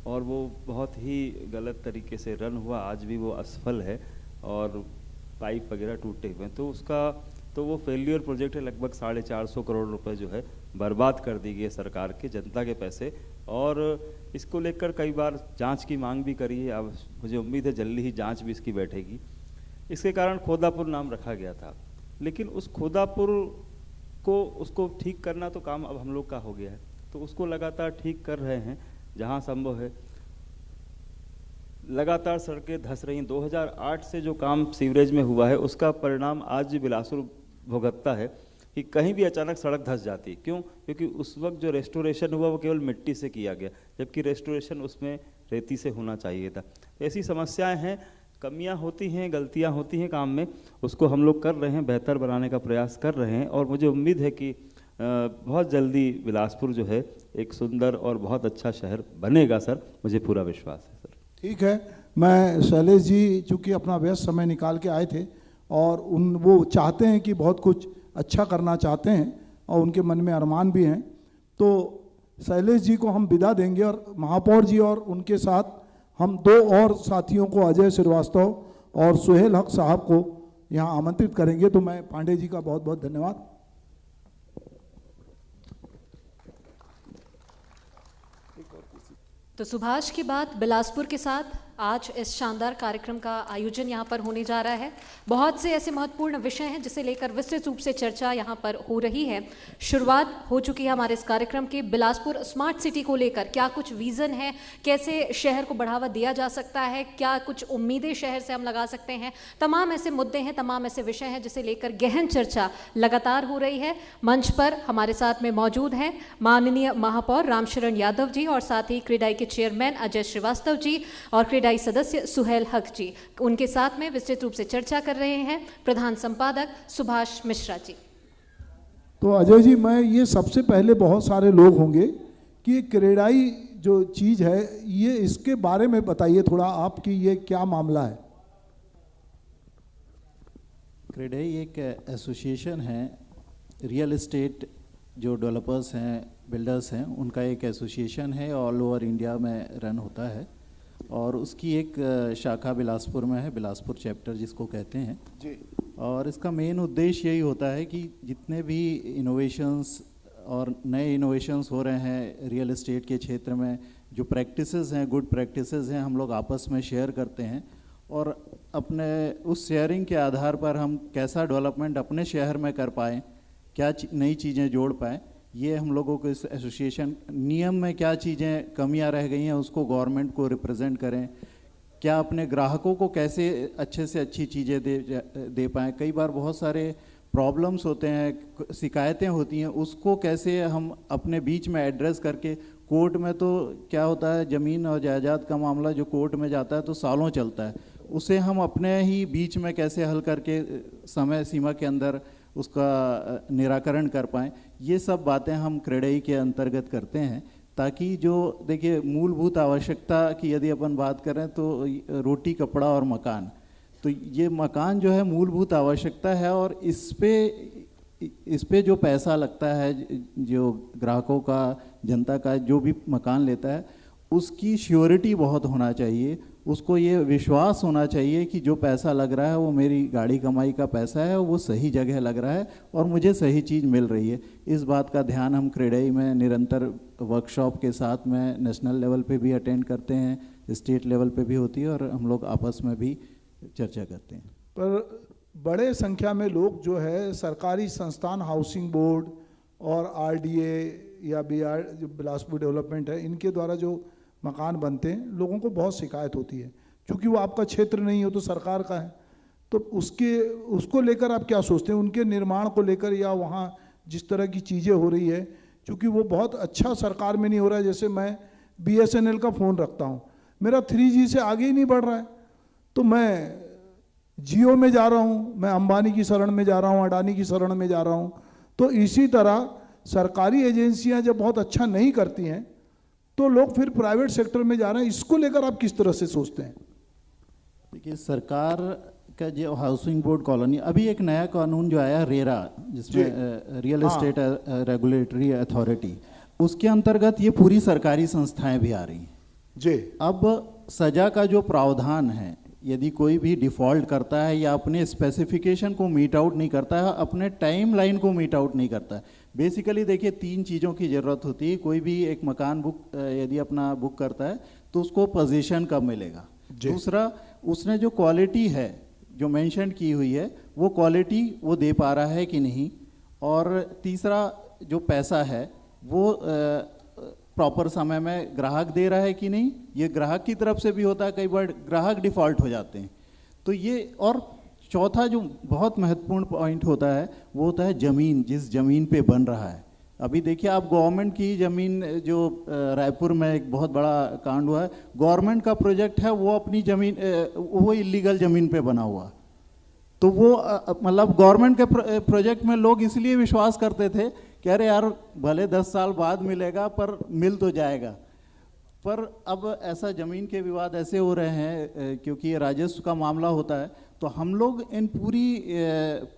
और वो बहुत ही गलत तरीके से रन हुआ। आज भी वो असफल है और पाइप वगैरह टूटे हुए हैं। तो उसका तो वो फेलियर प्रोजेक्ट है। लगभग 450 करोड़ रुपए जो है बर्बाद कर दी गई सरकार के, जनता के पैसे। और इसको लेकर कई बार जांच की मांग भी करी है। अब मुझे उम्मीद है जल्दी ही जांच भी इसकी बैठेगी। इसके कारण खोदापुर नाम रखा गया था, लेकिन उस खोदापुर को उसको ठीक करना तो काम अब हम लोग का हो गया है, तो उसको लगातार ठीक कर रहे हैं जहाँ संभव है। लगातार सड़कें धंस रही हैं। 2008 से जो काम सीवरेज में हुआ है उसका परिणाम आज बिलासपुर भुगतता है कि कहीं भी अचानक सड़क धंस जाती। क्यों? क्योंकि उस वक्त जो रेस्टोरेशन हुआ वो केवल मिट्टी से किया गया, जबकि रेस्टोरेशन उसमें रेती से होना चाहिए था। ऐसी समस्याएं हैं, कमियां होती हैं, गलतियां होती हैं काम में, उसको हम लोग कर रहे हैं, बेहतर बनाने का प्रयास कर रहे हैं। और मुझे उम्मीद है कि बहुत जल्दी बिलासपुर जो है एक सुंदर और बहुत अच्छा शहर बनेगा सर, मुझे पूरा विश्वास है सर।
ठीक है, मैं शैलेश जी चूँकि अपना व्यस्त समय निकाल के आए थे और वो चाहते हैं कि बहुत कुछ अच्छा करना चाहते हैं और उनके मन में अरमान भी हैं, तो शैलेश जी को हम विदा देंगे और महापौर जी और उनके साथ हम 2 और साथियों को, अजय श्रीवास्तव और सुहेल हक साहब को यहाँ आमंत्रित करेंगे। तो मैं पांडे जी का बहुत बहुत धन्यवाद।
तो सुभाष की बात बिलासपुर के साथ आज इस शानदार कार्यक्रम का आयोजन यहाँ पर होने जा रहा है। बहुत से ऐसे महत्वपूर्ण विषय हैं जिसे लेकर विस्तृत रूप से चर्चा यहाँ पर हो रही है। शुरुआत हो चुकी है हमारे इस कार्यक्रम की। बिलासपुर स्मार्ट सिटी को लेकर क्या कुछ विज़न है, कैसे शहर को बढ़ावा दिया जा सकता है, क्या कुछ उम्मीदें शहर से हम लगा सकते हैं, तमाम ऐसे मुद्दे हैं, तमाम ऐसे विषय हैं जिसे लेकर गहन चर्चा लगातार हो रही है। मंच पर हमारे साथ में मौजूद हैं माननीय महापौर रामशरण यादव जी और साथ ही क्रेडाई के चेयरमैन अजय श्रीवास्तव जी और क्रेडाई सदस्य सुहेल हक जी। उनके साथ में विस्तृत रूप से चर्चा कर रहे हैं प्रधान संपादक सुभाष मिश्रा जी।
तो अजय जी, मैं ये सबसे पहले, बहुत सारे लोग होंगे कि ये क्रेडाई जो चीज़ है, ये इसके बारे में बताइए थोड़ा, आपकी ये क्या मामला है?
क्रेडाई एक एसोसिएशन है, रियल एस्टेट जो डेवलपर्स हैं, बिल्डर्स हैं, उनका एक एसोसिएशन है, ऑल ओवर इंडिया में रन होता है और उसकी एक शाखा बिलासपुर में है, बिलासपुर चैप्टर जिसको कहते हैं जी। और इसका मेन उद्देश्य यही होता है कि जितने भी इनोवेशंस और नए इनोवेशंस हो रहे हैं रियल एस्टेट के क्षेत्र में, जो प्रैक्टिसेस हैं, गुड प्रैक्टिसेस हैं, हम लोग आपस में शेयर करते हैं और अपने उस शेयरिंग के आधार पर हम कैसा डेवलपमेंट अपने शहर में कर पाएँ, क्या नई चीज़ें जोड़ पाएँ, ये हम लोगों को इस एसोसिएशन, नियम में क्या चीज़ें कमियां रह गई हैं उसको गवर्नमेंट को रिप्रेजेंट करें, क्या अपने ग्राहकों को कैसे अच्छे से अच्छी चीज़ें दे पाएँ। कई बार बहुत सारे प्रॉब्लम्स होते हैं, शिकायतें होती हैं, उसको कैसे हम अपने बीच में एड्रेस करके, कोर्ट में तो क्या होता है, ज़मीन और जायदाद का मामला जो कोर्ट में जाता है तो सालों चलता है, उसे हम अपने ही बीच में कैसे हल करके समय सीमा के अंदर उसका निराकरण कर पाएँ, ये सब बातें हम क्रेडई के अंतर्गत करते हैं, ताकि जो देखिए मूलभूत आवश्यकता की यदि अपन बात करें तो रोटी, कपड़ा और मकान, तो ये मकान जो है मूलभूत आवश्यकता है, और इस पे जो पैसा लगता है, जो ग्राहकों का, जनता का जो भी मकान लेता है, उसकी श्योरिटी बहुत होना चाहिए, उसको ये विश्वास होना चाहिए कि जो पैसा लग रहा है वो मेरी गाड़ी कमाई का पैसा है, वो सही जगह लग रहा है और मुझे सही चीज़ मिल रही है। इस बात का ध्यान हम क्रेडई में निरंतर वर्कशॉप के साथ में नेशनल लेवल पे भी अटेंड करते हैं, स्टेट लेवल पे भी होती है, और हम लोग आपस में भी चर्चा करते हैं।
पर बड़े संख्या में लोग जो है सरकारी संस्थान, हाउसिंग बोर्ड और आरडीए या बीआर जो बिलासपुर डेवलपमेंट है, इनके द्वारा जो मकान बनते हैं, लोगों को बहुत शिकायत होती है, क्योंकि वो आपका क्षेत्र नहीं हो तो सरकार का है। तो उसको लेकर आप क्या सोचते हैं, उनके निर्माण को लेकर, या वहाँ जिस तरह की चीज़ें हो रही है, क्योंकि वो बहुत अच्छा सरकार में नहीं हो रहा है। जैसे मैं BSNL का फ़ोन रखता हूँ, मेरा 3G से आगे ही नहीं बढ़ रहा है, तो मैं जियो में जा रहा हूँ, मैं अंबानी की शरण में जा रहा हूँ, अडानी की शरण में जा रहा हूँ। तो इसी तरह सरकारी एजेंसियाँ जब बहुत अच्छा नहीं करती हैं तो लोग फिर प्राइवेट सेक्टर में जा रहे हैं। इसको लेकर आप किस तरह से सोचते हैं?
देखिए, सरकार का जो हाउसिंग बोर्ड कॉलोनी, अभी एक नया कानून जो आया रेरा, जिसमें रियल एस्टेट रेगुलेटरी अथॉरिटी, उसके अंतर्गत ये पूरी सरकारी संस्थाएं भी आ रही हैं
जी।
अब सजा का जो प्रावधान है, यदि कोई भी डिफ़ॉल्ट करता है या अपने स्पेसिफिकेशन को मीट आउट नहीं करता है, अपने टाइम लाइन को मीट आउट नहीं करता है, बेसिकली देखिए 3 चीज़ों की ज़रूरत होती है। कोई भी एक मकान यदि अपना बुक करता है तो उसको पोजीशन कब मिलेगा, दूसरा उसने जो क्वालिटी है जो मेंशन की हुई है वो क्वालिटी वो दे पा रहा है कि नहीं, और तीसरा जो पैसा है वो प्रॉपर समय में ग्राहक दे रहा है कि नहीं। ये ग्राहक की तरफ से भी होता है, कई बार ग्राहक डिफ़ॉल्ट हो जाते हैं। तो ये, और चौथा जो बहुत महत्वपूर्ण पॉइंट होता है वो होता है ज़मीन, जिस ज़मीन पे बन रहा है। अभी देखिए आप गवर्नमेंट की ज़मीन, जो रायपुर में एक बहुत बड़ा कांड हुआ है, गवर्नमेंट का प्रोजेक्ट है, वो अपनी ज़मीन, वो इलीगल ज़मीन पे बना हुआ। तो वो मतलब गवर्नमेंट के प्रोजेक्ट में लोग इसलिए विश्वास करते थे कि अरे यार भले 10 साल बाद मिलेगा पर मिल तो जाएगा, पर अब ऐसा ज़मीन के विवाद ऐसे हो रहे हैं क्योंकि ये राजस्व का मामला होता है। तो हम लोग इन पूरी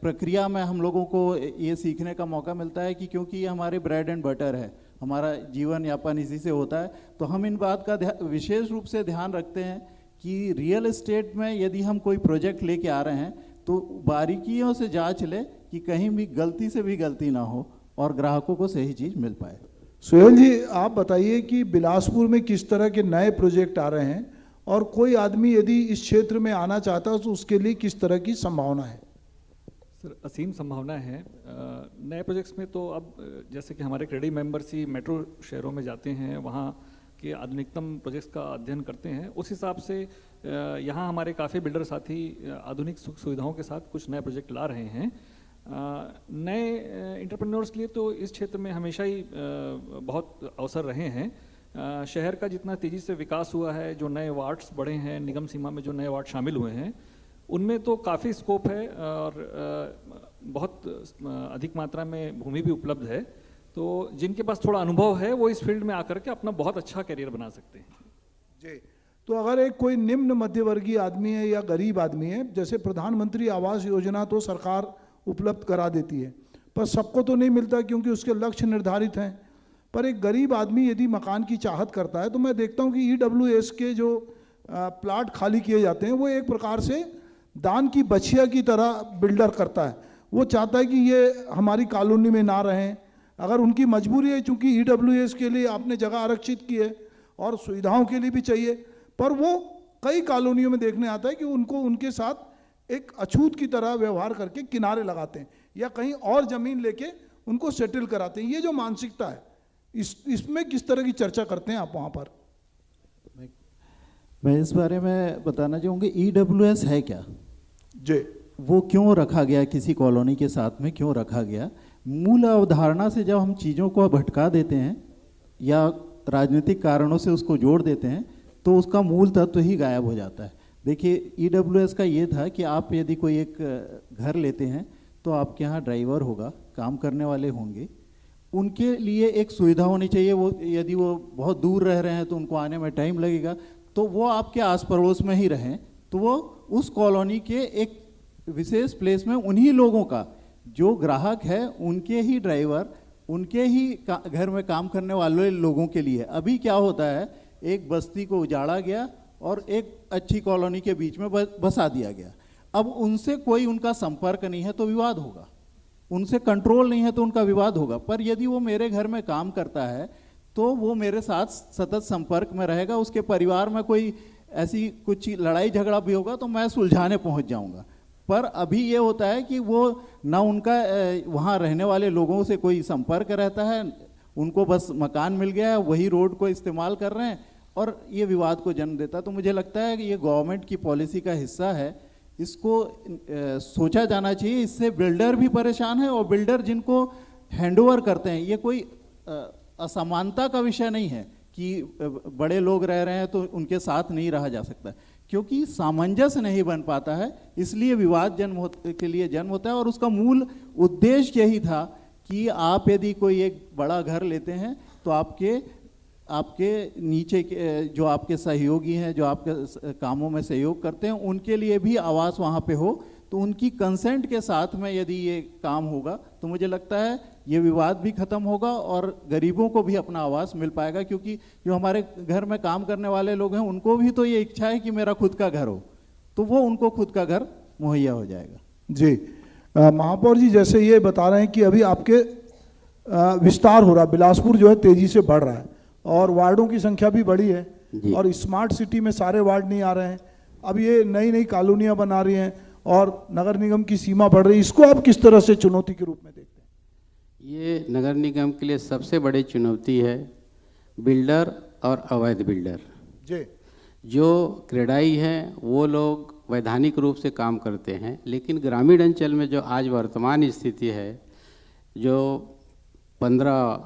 प्रक्रिया में हम लोगों को ये सीखने का मौका मिलता है कि क्योंकि ये हमारे ब्रेड एंड बटर है, हमारा जीवन यापन इसी से होता है, तो हम इन बात का विशेष रूप से ध्यान रखते हैं कि रियल एस्टेट में यदि हम कोई प्रोजेक्ट लेके आ रहे हैं तो बारीकियों से जांच ले कि कहीं भी गलती से भी गलती ना हो और ग्राहकों को सही चीज़ मिल पाए।
सुहेल जी, आप बताइए कि बिलासपुर में किस तरह के नए प्रोजेक्ट आ रहे हैं, और कोई आदमी यदि इस क्षेत्र में आना चाहता है तो उसके लिए किस तरह की संभावना है?
सर, असीम संभावना है नए प्रोजेक्ट्स में। तो अब जैसे कि हमारे क्रेडिट मेंबर्स ही मेट्रो शहरों में जाते हैं, वहाँ के आधुनिकतम प्रोजेक्ट्स का अध्ययन करते हैं, उस हिसाब से यहाँ हमारे काफ़ी बिल्डर साथी आधुनिक सुख सुविधाओं के साथ कुछ नए प्रोजेक्ट ला रहे हैं। नए एंटरप्रेन्योर्स के लिए तो इस क्षेत्र में हमेशा ही बहुत अवसर रहे हैं। शहर का जितना तेज़ी से विकास हुआ है, जो नए वार्ड्स बढ़े हैं, निगम सीमा में जो नए वार्ड शामिल हुए हैं, उनमें तो काफ़ी स्कोप है और बहुत अधिक मात्रा में भूमि भी उपलब्ध है। तो जिनके पास थोड़ा अनुभव है वो इस फील्ड में आकर के अपना बहुत अच्छा करियर बना सकते हैं
जी। तो अगर एक कोई निम्न मध्यवर्गीय आदमी है या गरीब आदमी है, जैसे प्रधानमंत्री आवास योजना तो सरकार उपलब्ध करा देती है, पर सबको तो नहीं मिलता क्योंकि उसके लक्ष्य निर्धारित हैं। पर एक गरीब आदमी यदि मकान की चाहत करता है तो मैं देखता हूँ कि EWS के जो प्लाट खाली किए जाते हैं वो एक प्रकार से दान की बछिया की तरह बिल्डर करता है। वो चाहता है कि ये हमारी कॉलोनी में ना रहें, अगर उनकी मजबूरी है, चूँकि EWS के लिए आपने जगह आरक्षित की है और सुविधाओं के लिए भी चाहिए, पर वो कई कॉलोनियों में देखने आता है कि उनको उनके साथ एक अछूत की तरह व्यवहार करके किनारे लगाते हैं या कहीं और ज़मीन लेके उनको सेटल कराते हैं। ये जो मानसिकता है, इसमें किस तरह की चर्चा करते हैं आप वहाँ पर?
मैं इस बारे में बताना चाहूँगी, EWS है क्या
जी,
वो क्यों रखा गया, किसी कॉलोनी के साथ में क्यों रखा गया। मूल अवधारणा से जब हम चीज़ों को भटका देते हैं या राजनीतिक कारणों से उसको जोड़ देते हैं तो उसका मूल तत्व ही गायब हो जाता है। देखिए EWS का ये था कि आप यदि कोई एक घर लेते हैं तो आपके यहाँ ड्राइवर होगा, काम करने वाले होंगे, उनके लिए एक सुविधा होनी चाहिए। वो यदि वो बहुत दूर रह रहे हैं तो उनको आने में टाइम लगेगा, तो वो आपके आस पड़ोस में ही रहें, तो वो उस कॉलोनी के एक विशेष प्लेस में उन्हीं लोगों का जो ग्राहक है उनके ही ड्राइवर, उनके ही घर में काम करने वाले लोगों के लिए। अभी क्या होता है, एक बस्ती को उजाड़ा गया और एक अच्छी कॉलोनी के बीच में बसा दिया गया। अब उनसे कोई उनका संपर्क नहीं है तो विवाद होगा, उनसे कंट्रोल नहीं है तो उनका विवाद होगा। पर यदि वो मेरे घर में काम करता है तो वो मेरे साथ सतत संपर्क में रहेगा, उसके परिवार में कोई ऐसी कुछ लड़ाई झगड़ा भी होगा तो मैं सुलझाने पहुंच जाऊंगा। पर अभी ये होता है कि वो ना उनका वहाँ रहने वाले लोगों से कोई संपर्क रहता है, उनको बस मकान मिल गया है, वही रोड को इस्तेमाल कर रहे हैं और ये विवाद को जन्म देता है। तो मुझे लगता है कि ये गवर्नमेंट की पॉलिसी का हिस्सा है, इसको सोचा जाना चाहिए। इससे बिल्डर भी परेशान है और बिल्डर जिनको हैंडओवर करते हैं, ये कोई असमानता का विषय नहीं है कि बड़े लोग रह रहे हैं तो उनके साथ नहीं रहा जा सकता, क्योंकि सामंजस्य नहीं बन पाता है, इसलिए विवाद के लिए जन्म होता है। और उसका मूल उद्देश्य यही था कि आप यदि कोई एक बड़ा घर लेते हैं तो आपके नीचे के जो आपके सहयोगी हैं, जो आपके कामों में सहयोग करते हैं, उनके लिए भी आवास वहाँ पे हो, तो उनकी कंसेंट के साथ में यदि ये काम होगा तो मुझे लगता है ये विवाद भी खत्म होगा और गरीबों को भी अपना आवास मिल पाएगा। क्योंकि जो हमारे घर में काम करने वाले लोग हैं उनको भी तो ये इच्छा है कि मेरा खुद का घर हो, तो वो उनको खुद का घर मुहैया हो जाएगा।
जी महापौर जी, जैसे ये बता रहे हैं कि अभी आपके विस्तार हो रहा, बिलासपुर जो है तेजी से बढ़ रहा है और वार्डों की संख्या भी बढ़ी है और स्मार्ट सिटी में सारे वार्ड नहीं आ रहे हैं। अब ये नई नई कॉलोनियां बना रही हैं और नगर निगम की सीमा बढ़ रही है, इसको आप किस तरह से चुनौती के रूप में देखते हैं?
ये नगर निगम के लिए सबसे बड़ी चुनौती है बिल्डर और अवैध बिल्डर।
जी,
जो क्रेडाई हैं वो लोग वैधानिक रूप से काम करते हैं, लेकिन ग्रामीण अंचल में जो आज वर्तमान स्थिति है, जो 15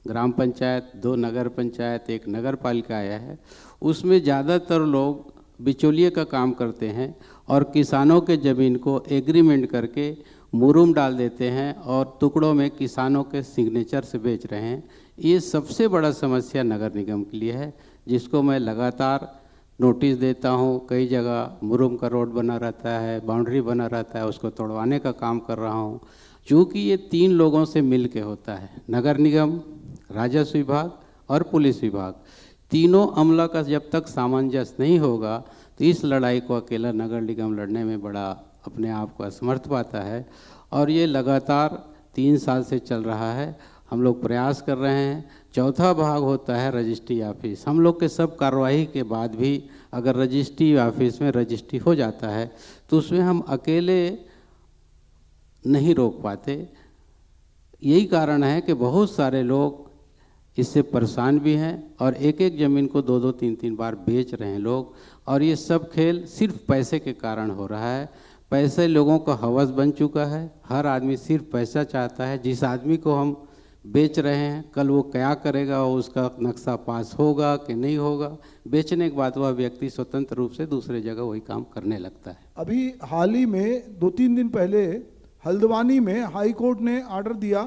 ग्राम पंचायत, 2 नगर पंचायत, 1 नगर पालिका आया है, उसमें ज़्यादातर लोग बिचौलिए का काम करते हैं और किसानों के ज़मीन को एग्रीमेंट करके मुरूम डाल देते हैं और टुकड़ों में किसानों के सिग्नेचर से बेच रहे हैं। ये सबसे बड़ा समस्या नगर निगम के लिए है, जिसको मैं लगातार नोटिस देता हूँ। कई जगह मुरूम का रोड बना रहता है, बाउंड्री बना रहता है, उसको तोड़वाने का काम कर रहा हूँ। चूँकि ये 3 लोगों से मिल के होता है, नगर निगम, राजस्व विभाग और पुलिस विभाग, तीनों अमला का जब तक सामंजस्य नहीं होगा तो इस लड़ाई को अकेला नगर निगम लड़ने में बड़ा अपने आप को असमर्थ पाता है। और ये लगातार 3 साल से चल रहा है। हम लोग प्रयास कर रहे हैं। चौथा भाग होता है रजिस्ट्री ऑफिस। हम लोग के सब कार्रवाई के बाद भी अगर रजिस्ट्री ऑफिस में रजिस्ट्री हो जाता है तो उसमें हम अकेले नहीं रोक पाते। यही कारण है कि बहुत सारे लोग इससे परेशान भी हैं और एक एक ज़मीन को 2-2, 3-3 बार बेच रहे हैं लोग। और ये सब खेल सिर्फ पैसे के कारण हो रहा है। पैसे लोगों का हवस बन चुका है। हर आदमी सिर्फ पैसा चाहता है। जिस आदमी को हम बेच रहे हैं कल वो क्या करेगा, उसका नक्शा पास होगा कि नहीं होगा, बेचने के बाद वह व्यक्ति स्वतंत्र रूप से दूसरे जगह वही काम करने लगता है।
अभी हाल ही में 2-3 दिन पहले हल्द्वानी में हाई कोर्ट ने आर्डर दिया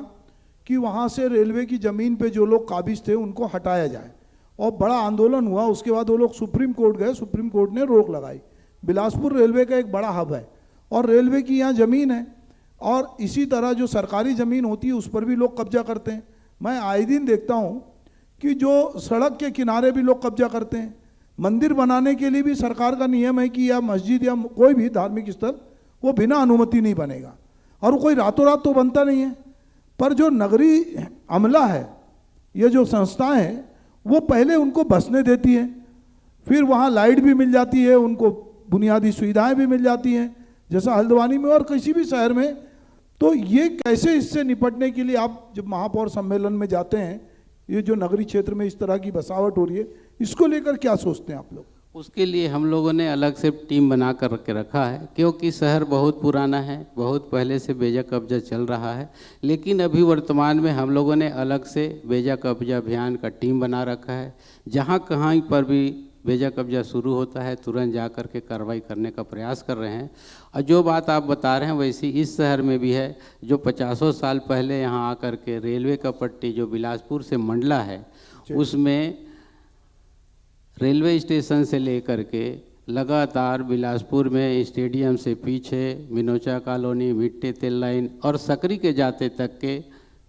कि वहाँ से रेलवे की ज़मीन पे जो लोग काबिज थे उनको हटाया जाए और बड़ा आंदोलन हुआ। उसके बाद वो लोग सुप्रीम कोर्ट गए, सुप्रीम कोर्ट ने रोक लगाई। बिलासपुर रेलवे का एक बड़ा हब है और रेलवे की यहाँ ज़मीन है और इसी तरह जो सरकारी ज़मीन होती है उस पर भी लोग कब्जा करते हैं। मैं आए दिन देखता हूँ कि जो सड़क के किनारे भी लोग कब्जा करते हैं। मंदिर बनाने के लिए भी सरकार का नियम है कि या मस्जिद या कोई भी धार्मिक स्थल वो बिना अनुमति नहीं बनेगा और वो कोई रातों रात तो बनता नहीं है। पर जो नगरीय अमला है, ये जो संस्थाएं हैं, वो पहले उनको बसने देती है, फिर वहाँ लाइट भी मिल जाती है, उनको बुनियादी सुविधाएं भी मिल जाती हैं, जैसा हल्द्वानी में और किसी भी शहर में। तो ये कैसे इससे निपटने के लिए आप जब महापौर सम्मेलन में जाते हैं, ये जो नगरीय क्षेत्र में इस तरह की बसावट हो रही है, इसको लेकर क्या सोचते हैं आप लोग?
उसके लिए हम लोगों ने अलग से टीम बना कर के रखा है, क्योंकि शहर बहुत पुराना है, बहुत पहले से बेजा कब्जा चल रहा है। लेकिन अभी वर्तमान में हम लोगों ने अलग से बेजा कब्जा अभियान का टीम बना रखा है। जहाँ कहीं पर भी बेजा कब्जा शुरू होता है तुरंत जा कर के कार्रवाई करने का प्रयास कर रहे हैं। और जो बात आप बता रहे हैं वैसी इस शहर में भी है। जो 50 साल पहले यहाँ आकर के रेलवे का पट्टी जो बिलासपुर से मंडला है, उसमें रेलवे स्टेशन से लेकर के लगातार बिलासपुर में स्टेडियम से पीछे मिनोचा कॉलोनी, मिट्टी तेल लाइन और सकरी के जाते तक के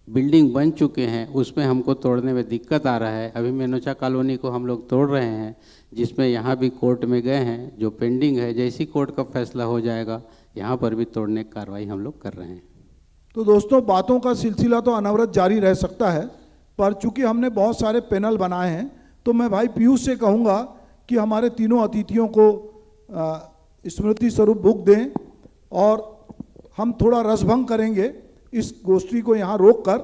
बिल्डिंग बन चुके हैं। उसमें हमको तोड़ने में दिक्कत आ रहा है। अभी मिनोचा कॉलोनी को हम लोग तोड़ रहे हैं, जिसमें यहाँ भी कोर्ट में गए हैं, जो पेंडिंग है। जैसी कोर्ट का फैसला हो जाएगा यहाँ पर भी तोड़ने की कार्रवाई हम लोग कर रहे हैं।
तो दोस्तों, बातों का सिलसिला तो अनवरत जारी रह सकता है, पर चूंकि हमने बहुत सारे पैनल बनाए हैं तो मैं भाई पीयूष से कहूँगा कि हमारे तीनों अतिथियों को स्मृति स्वरूप बुक दें और हम थोड़ा रसभंग करेंगे इस गोष्ठी को यहाँ रोककर।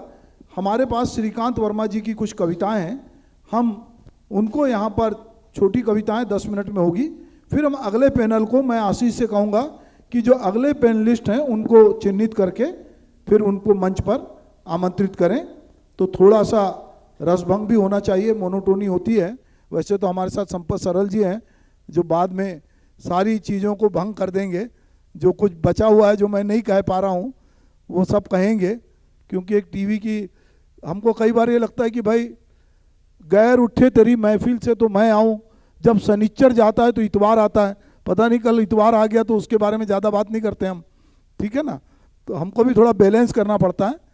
हमारे पास श्रीकांत वर्मा जी की कुछ कविताएं हैं, हम उनको यहाँ पर छोटी कविताएं 10 मिनट में होगी। फिर हम अगले पैनल को मैं आशीष से कहूँगा कि जो अगले पैनलिस्ट हैं उनको चिन्हित करके फिर उनको मंच पर आमंत्रित करें। तो थोड़ा सा रसभंग भी होना चाहिए, मोनोटोनी होती है। वैसे तो हमारे साथ संपत सरल जी हैं जो बाद में सारी चीज़ों को भंग कर देंगे। जो कुछ बचा हुआ है जो मैं नहीं कह पा रहा हूँ वो सब कहेंगे, क्योंकि एक टीवी की हमको कई बार ये लगता है कि भाई गैर उठे तेरी महफिल से तो मैं आऊँ, जब शनिचर जाता है तो इतवार आता है। पता नहीं कल इतवार आ गया तो उसके बारे में ज़्यादा बात नहीं करते हम, ठीक है ना। तो हमको भी थोड़ा बैलेंस करना पड़ता है।